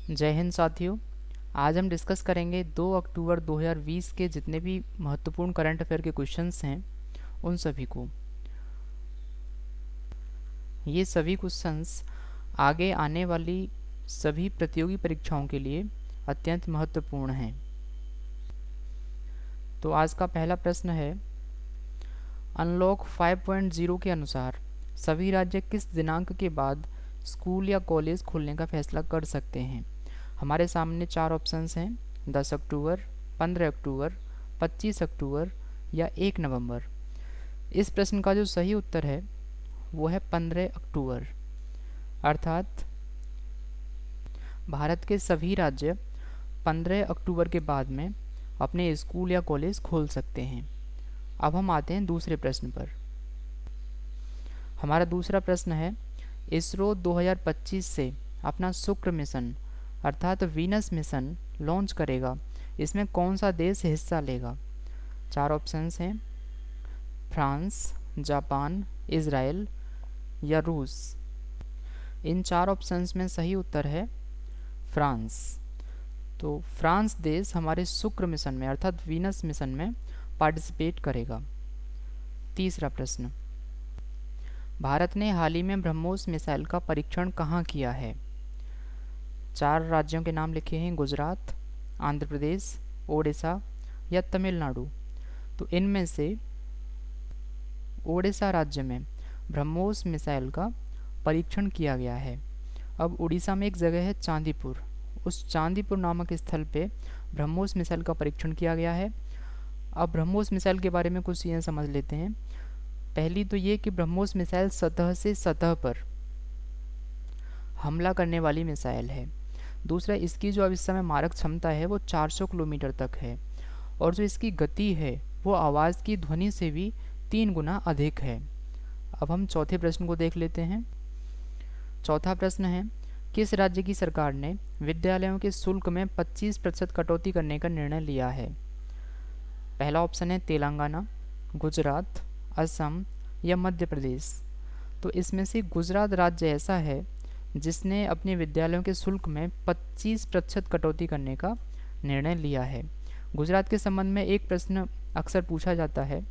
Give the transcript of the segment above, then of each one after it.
जय हिंद साथियों। आज हम डिस्कस करेंगे 2 अक्टूबर 2020 के जितने भी महत्वपूर्ण करंट अफेयर के क्वेश्चंस हैं उन सभी को। ये सभी क्वेश्चंस आगे आने वाली सभी प्रतियोगी परीक्षाओं के लिए अत्यंत महत्वपूर्ण हैं। तो आज का पहला प्रश्न है, अनलॉक 5.0 के अनुसार सभी राज्य किस दिनांक के बाद स्कूल या कॉलेज खोलने का फैसला कर सकते हैं। हमारे सामने 4 ऑप्शंस हैं, 10 अक्टूबर, 15 अक्टूबर, 25 अक्टूबर या 1 नवंबर। इस प्रश्न का जो सही उत्तर है वो है 15 अक्टूबर। अर्थात भारत के सभी राज्य 15 अक्टूबर के बाद में अपने स्कूल या कॉलेज खोल सकते हैं। अब हम आते हैं दूसरे प्रश्न पर। हमारा दूसरा प्रश्न है, इसरो 2025 से अपना शुक्र मिशन अर्थात वीनस मिशन लॉन्च करेगा। इसमें कौन सा देश हिस्सा लेगा। 4 ऑप्शंस हैं, फ्रांस, जापान, इजराइल या रूस। इन 4 ऑप्शंस में सही उत्तर है फ्रांस। तो फ्रांस देश हमारे शुक्र मिशन में अर्थात वीनस मिशन में पार्टिसिपेट करेगा। तीसरा प्रश्न, भारत ने हाल ही में ब्रह्मोस मिसाइल का परीक्षण कहाँ किया है। 4 राज्यों के नाम लिखे हैं, गुजरात, आंध्र प्रदेश, ओडिशा या तमिलनाडु। तो इनमें से ओडिशा राज्य में ब्रह्मोस मिसाइल का परीक्षण किया गया है। अब उड़ीसा में एक जगह है चांदीपुर, उस चांदीपुर नामक स्थल पे ब्रह्मोस मिसाइल का परीक्षण किया गया है। अब ब्रह्मोस मिसाइल के बारे में कुछ चीज़ें समझ लेते हैं। पहली तो ये कि ब्रह्मोस मिसाइल सतह से सतह पर हमला करने वाली मिसाइल है। दूसरा, इसकी जो अब इस समय मारक क्षमता है वो 400 किलोमीटर तक है और जो इसकी गति है वो आवाज़ की ध्वनि से भी 3 गुना अधिक है। अब हम चौथे प्रश्न को देख लेते हैं। चौथा प्रश्न है, किस राज्य की सरकार ने विद्यालयों के शुल्क में 25% कटौती करने का निर्णय लिया है। पहला ऑप्शन है तेलंगाना, गुजरात, असम या मध्य प्रदेश। तो इसमें से गुजरात राज्य ऐसा है जिसने अपने विद्यालयों के शुल्क में 25% कटौती करने का निर्णय लिया है। गुजरात के संबंध में एक प्रश्न अक्सर पूछा जाता है,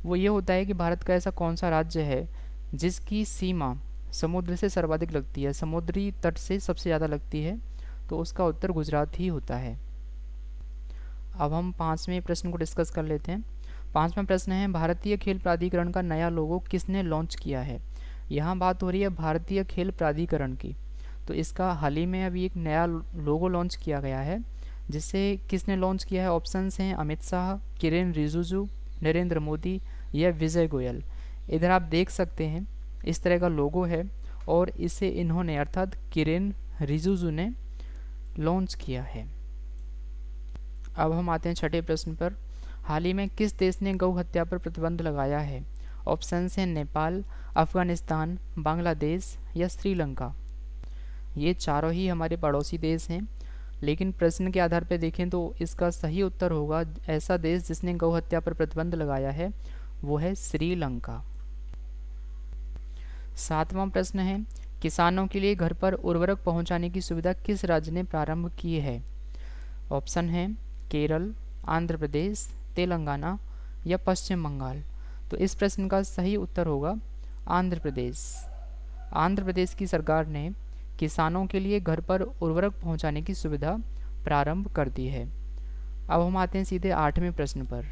वो ये होता है कि भारत का ऐसा कौन सा राज्य है जिसकी सीमा समुद्र से सर्वाधिक लगती है, समुद्री तट से सबसे ज़्यादा लगती है। तो उसका उत्तर गुजरात ही होता है। अब हम 5वें प्रश्न को डिस्कस कर लेते हैं। 5वां प्रश्न है, भारतीय खेल प्राधिकरण का नया लोगो किसने लॉन्च किया है। यहाँ बात हो रही है भारतीय खेल प्राधिकरण की। तो इसका हाल ही में अभी एक नया लोगो लॉन्च किया गया है, जिसे किसने लॉन्च किया है। ऑप्शंस हैं अमित शाह, किरेन रिजिजू, नरेंद्र मोदी या विजय गोयल। इधर आप देख सकते हैं इस तरह का लोगो है और इसे इन्होंने अर्थात किरेन रिजिजू ने लॉन्च किया है। अब हम आते हैं छठे प्रश्न पर। हाल ही में किस देश ने गौ हत्या पर प्रतिबंध लगाया है। ऑप्शंस हैं नेपाल, अफगानिस्तान, बांग्लादेश या श्रीलंका। ये चारों ही हमारे पड़ोसी देश हैं, लेकिन प्रश्न के आधार पर देखें तो इसका सही उत्तर होगा ऐसा देश जिसने गौ हत्या पर प्रतिबंध लगाया है वो है श्रीलंका। 7वां प्रश्न है, किसानों के लिए घर पर उर्वरक पहुंचाने की सुविधा किस राज्य ने प्रारंभ की है। ऑप्शन है केरल, आंध्र प्रदेश, तेलंगाना या पश्चिम बंगाल। तो इस प्रश्न का सही उत्तर होगा आंध्र प्रदेश। आंध्र प्रदेश की सरकार ने किसानों के लिए घर पर उर्वरक पहुंचाने की सुविधा प्रारंभ कर दी है। अब हम आते हैं सीधे 8वें प्रश्न पर।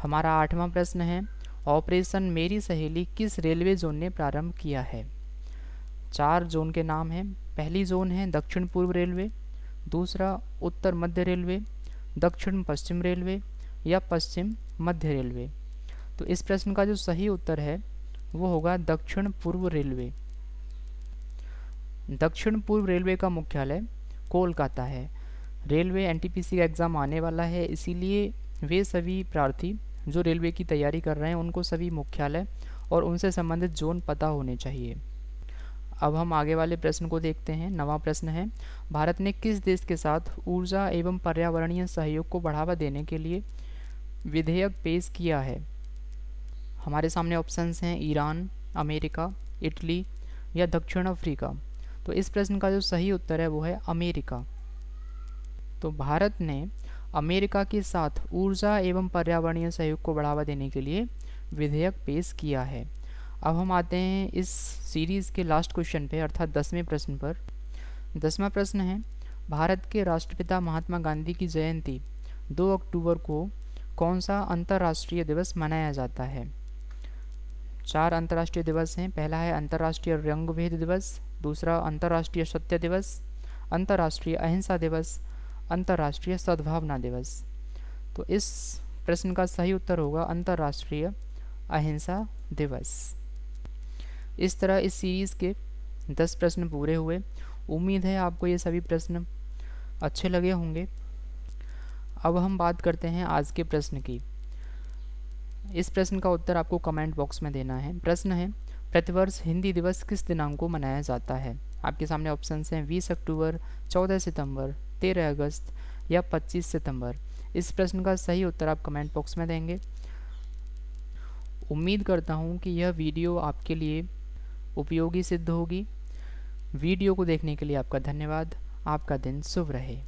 हमारा 8वां प्रश्न है, ऑपरेशन मेरी सहेली किस रेलवे जोन ने प्रारंभ किया है। 4 जोन के नाम हैं। पहली जोन है दक्षिण पूर्व रेलवे, दूसरा उत्तर मध्य रेलवे, दक्षिण पश्चिम रेलवे या पश्चिम मध्य रेलवे। तो इस प्रश्न का जो सही उत्तर है वो होगा दक्षिण पूर्व रेलवे। दक्षिण पूर्व रेलवे का मुख्यालय कोलकाता है। रेलवे एनटीपीसी का एग्ज़ाम आने वाला है, इसीलिए वे सभी प्रार्थी जो रेलवे की तैयारी कर रहे हैं उनको सभी मुख्यालय और उनसे संबंधित जोन पता होने चाहिए। अब हम आगे वाले प्रश्न को देखते हैं। 9वां प्रश्न है, भारत ने किस देश के साथ ऊर्जा एवं पर्यावरणीय सहयोग को बढ़ावा देने के लिए विधेयक पेश किया है। हमारे सामने ऑप्शंस हैं ईरान, अमेरिका, इटली या दक्षिण अफ्रीका। तो इस प्रश्न का जो सही उत्तर है वो है अमेरिका। तो भारत ने अमेरिका के साथ ऊर्जा एवं पर्यावरणीय सहयोग को बढ़ावा देने के लिए विधेयक पेश किया है। अब हम आते हैं इस सीरीज़ के लास्ट क्वेश्चन पे, अर्थात 10वें प्रश्न पर। 10वां प्रश्न है, भारत के राष्ट्रपिता महात्मा गांधी की जयंती 2 अक्टूबर को कौन सा अंतर्राष्ट्रीय दिवस मनाया जाता है? 4 अंतर्राष्ट्रीय दिवस हैं। पहला है अंतर्राष्ट्रीय रंगभेद दिवस, दूसरा अंतर्राष्ट्रीय सत्य दिवस, अंतर्राष्ट्रीय अहिंसा दिवस, अंतर्राष्ट्रीय सद्भावना दिवस। तो इस प्रश्न का सही उत्तर होगा अंतर्राष्ट्रीय अहिंसा दिवस। इस तरह इस सीरीज़ के 10 प्रश्न पूरे हुए। उम्मीद है आपको ये सभी प्रश्न अच्छे लगे होंगे। अब हम बात करते हैं आज के प्रश्न की। इस प्रश्न का उत्तर आपको कमेंट बॉक्स में देना है। प्रश्न है, प्रतिवर्ष हिंदी दिवस किस दिनांक को मनाया जाता है? आपके सामने ऑप्शंस हैं 20 अक्टूबर, 14 सितंबर, 13 अगस्त या 25 सितंबर। इस प्रश्न का सही उत्तर आप कमेंट बॉक्स में देंगे। उम्मीद करता हूँ कि यह वीडियो आपके लिए उपयोगी सिद्ध होगी। वीडियो को देखने के लिए आपका धन्यवाद। आपका दिन शुभ रहे।